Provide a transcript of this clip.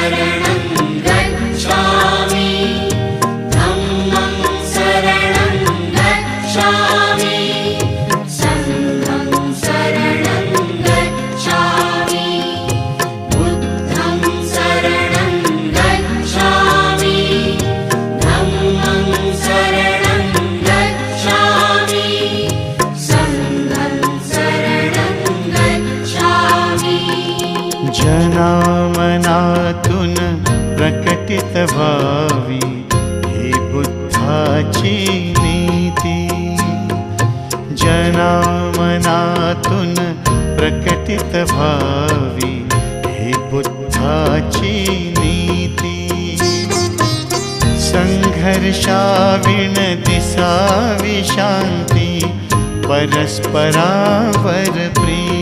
शरणं गच्छामि धम्मं शरणं गच्छामि संघं शरणं गच्छामि बुद्धं शरणं गच्छामि धम्मं शरणं गच्छामि संघं शरणं गच्छामि। जनामनातून प्रकटित व्हावी ही बुद्धाची नीती। जनामनातून प्रकटित व्हावी ही बुद्धाची नीती। संघर्षाविण दिसावी शांती परस्परावर प्रीती।